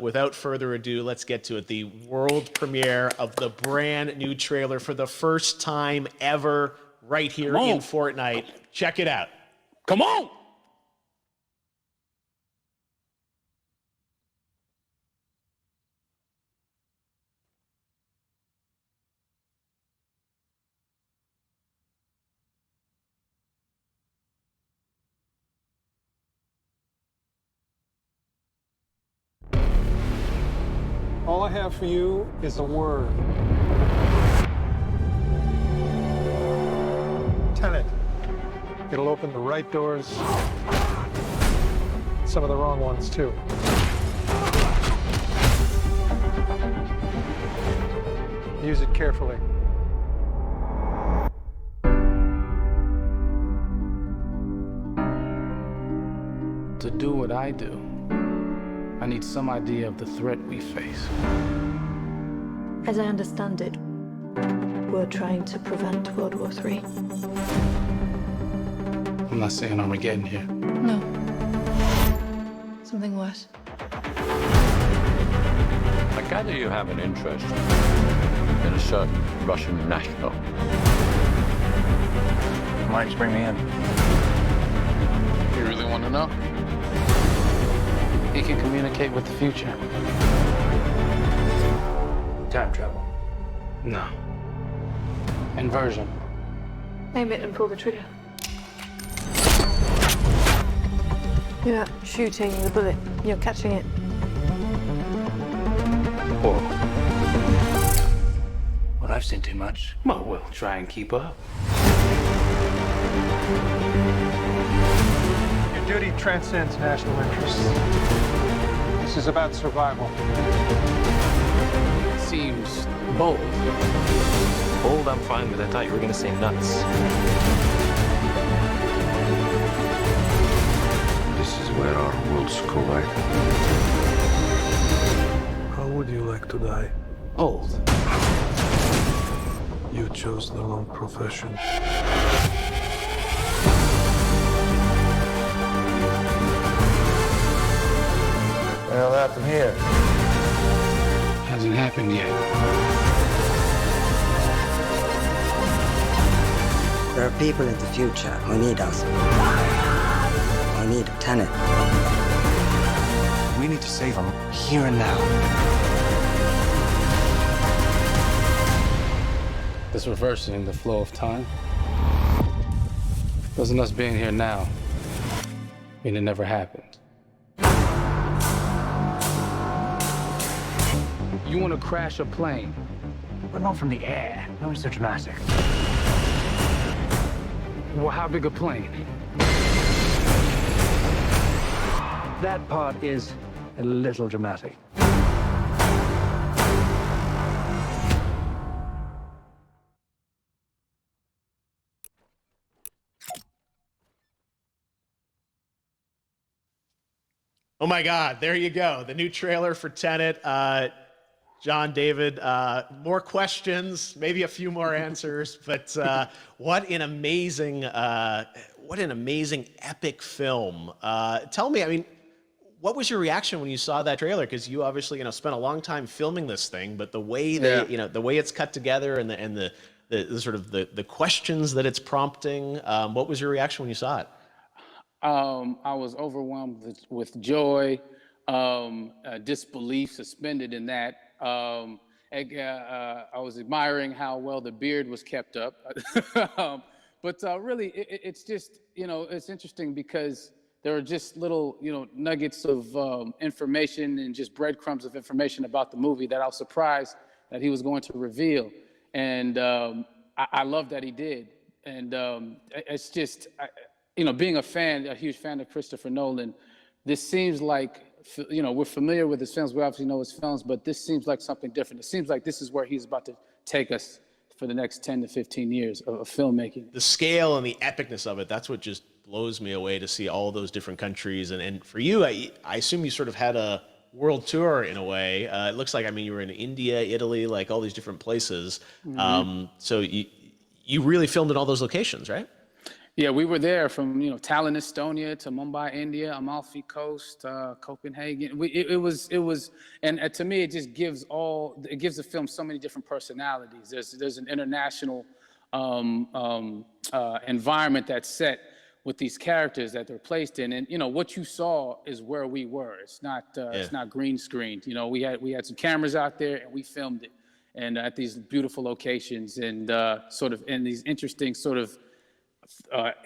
Without further ado, let's get to it. The world premiere of the brand new trailer for the first time ever right here in Fortnite. Check it out. Come on! All I have for you is a word. Tenet. It'll open the right doors, some of the wrong ones, too. Use it carefully. To do what I do, I need some idea of the threat we face. As I understand it, we're trying to prevent World War III. I'm not saying Armageddon here. No. Something worse. I gather you have an interest in a certain Russian national. Why don't you bring me in? You really want to know? He can communicate with the future. Time travel. No. Inversion. Aim it and pull the trigger. You're not shooting the bullet, you're catching it. Whoa. Well, I've seen too much. Well, we'll try and keep up. Your duty transcends national interests. This is about survival. Seems bold. Old, I'm fine with. I thought you were gonna say nuts. This is where our worlds collide. How would you like to die? Old. You chose the wrong profession. Well, that's from here. Hasn't happened yet. There are people in the future who need us. Who need Tenet. We need to save them here and now. This reversing the flow of time. Doesn't us being here now mean it never happened? You want to crash a plane? But not from the air. No one's so dramatic. Well, how big a plane? That part is a little dramatic. Oh my God, there you go. The new trailer for Tenet. John, David, more questions, maybe a few more answers, but what an amazing epic film. Tell me, I mean, what was your reaction when you saw that trailer? Because you obviously, spent a long time filming this thing, but the way the way it's cut together and the sort of the questions that it's prompting, what was your reaction when you saw it? I was overwhelmed with joy, disbelief suspended in that. I was admiring how well the beard was kept up. But really, it's just, it's interesting because there are just little, nuggets of information and just breadcrumbs of information about the movie that I was surprised that he was going to reveal. And I love that he did. And it's just, being a huge fan of Christopher Nolan, this seems like, we're familiar with his films. We obviously know his films, but this seems like something different. It seems like this is where he's about to take us for the next 10 to 15 years of filmmaking. The scale and the epicness of it, that's what just blows me away to see all those different countries. And for you, I assume you sort of had a world tour in a way. It looks like, you were in India, Italy, like all these different places. Mm-hmm. So you really filmed in all those locations, right? Yeah, we were there from Tallinn, Estonia to Mumbai, India, Amalfi Coast, Copenhagen. It was, and to me, it just gives the film so many different personalities. There's an international environment that's set with these characters that they're placed in, and what you saw is where we were. It's not green screened. We had some cameras out there and we filmed it, and at these beautiful locations and sort of in these interesting sort of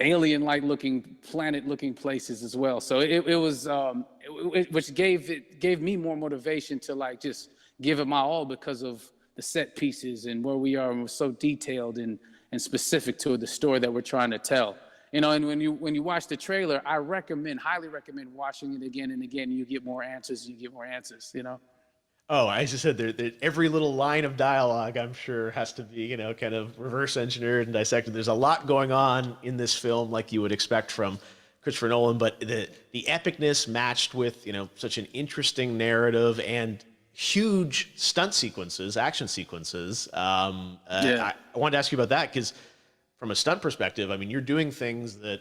alien-like looking, planet-looking places as well. So it was, which gave me more motivation to like just give it my all because of the set pieces and where we are, and we're so detailed and specific to the story that we're trying to tell. And when you watch the trailer, I highly recommend watching it again and again. You get more answers. Oh, I just said every little line of dialogue, I'm sure, has to be, kind of reverse engineered and dissected. There's a lot going on in this film, like you would expect from Christopher Nolan, but the epicness matched with, such an interesting narrative and huge stunt sequences, action sequences. I wanted to ask you about that because from a stunt perspective, I mean, you're doing things that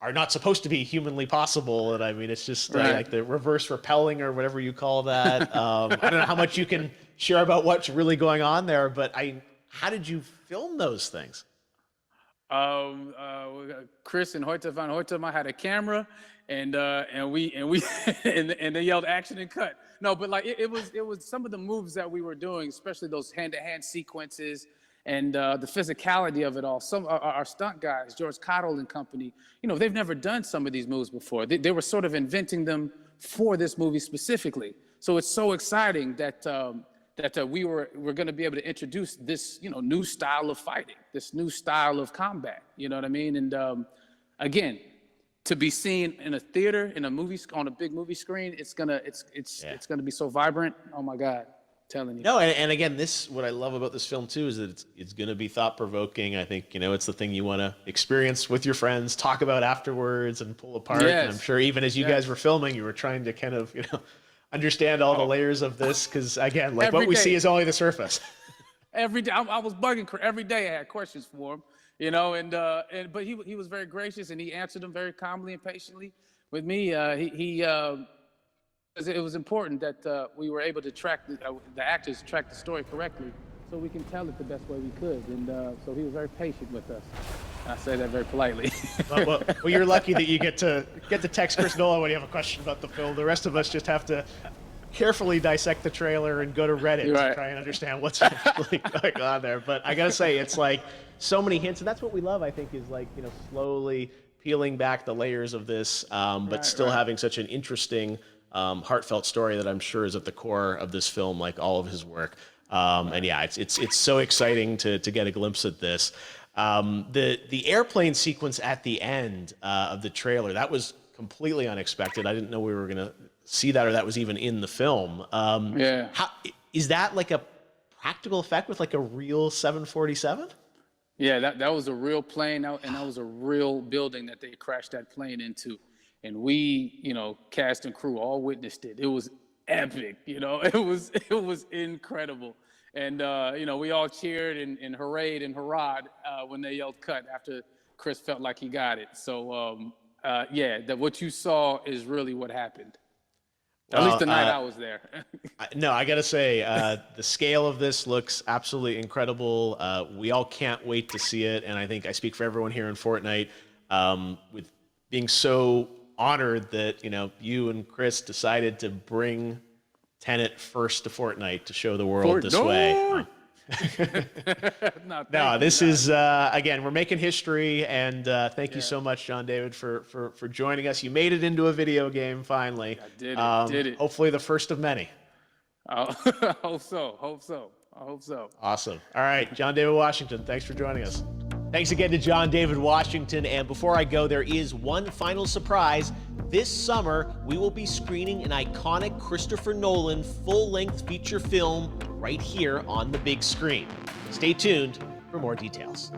are not supposed to be humanly possible. And I mean, it's just like the reverse rappelling or whatever you call that. I don't know how much you can share about what's really going on there, but how did you film those things? Chris and Hoyte van Hoytema had a camera and they yelled action and cut. No, but like it was some of the moves that we were doing, especially those hand-to-hand sequences, and the physicality of it all. Some our stunt guys, George Cottle and company, they've never done some of these moves before. They were sort of inventing them for this movie specifically. So it's so exciting that we're going to be able to introduce this new style of fighting, this new style of combat. You know what I mean? And again, to be seen in a theater, in a movie, on a big movie screen, it's gonna be so vibrant. Oh my God. Telling you. No, and again, what I love about this film too is that it's going to be thought-provoking. I think it's the thing you want to experience with your friends, talk about afterwards, and pull apart. Yes. And I'm sure even as you guys were filming, you were trying to kind of understand all the layers of this because again, like what we see is only the surface. Every day, I was bugging every day. I had questions for him, but he was very gracious and he answered them very calmly and patiently with me. It was important that we were able to track the actors track the story correctly, so we can tell it the best way we could. And so he was very patient with us. And I say that very politely. well, you're lucky that you get to text Chris Nolan when you have a question about the film. The rest of us just have to carefully dissect the trailer and go to Reddit to try and understand what's really going on there. But I gotta say, it's like so many hints, and that's what we love. I think is like slowly peeling back the layers of this, but still having such an interesting. Heartfelt story that I'm sure is at the core of this film, like all of his work. And yeah, it's so exciting to get a glimpse at this. The airplane sequence at the end of the trailer, that was completely unexpected. I didn't know we were gonna see that, or that was even in the film. Is that like a practical effect with like a real 747? Yeah, that was a real plane, and that was a real building that they crashed that plane into. And we, cast and crew all witnessed it. It was epic, it was incredible. And, we all cheered and hurrayed and hurrahed when they yelled cut after Chris felt like he got it. So, that what you saw is really what happened. At least the night I was there. No, I got to say, the scale of this looks absolutely incredible. We all can't wait to see it. And I think I speak for everyone here in Fortnite with being so honored that you and Chris decided to bring Tenet first to Fortnite to show the world this way. No, this is again, we're making history, and thank you so much, John David, for joining us. You made it into a video game finally. I did it. Hopefully the first of many. I hope so. Awesome. All right, John David Washington, thanks for joining us. Thanks again to John David Washington. And before I go, there is one final surprise. This summer, we will be screening an iconic Christopher Nolan full-length feature film right here on the big screen. Stay tuned for more details.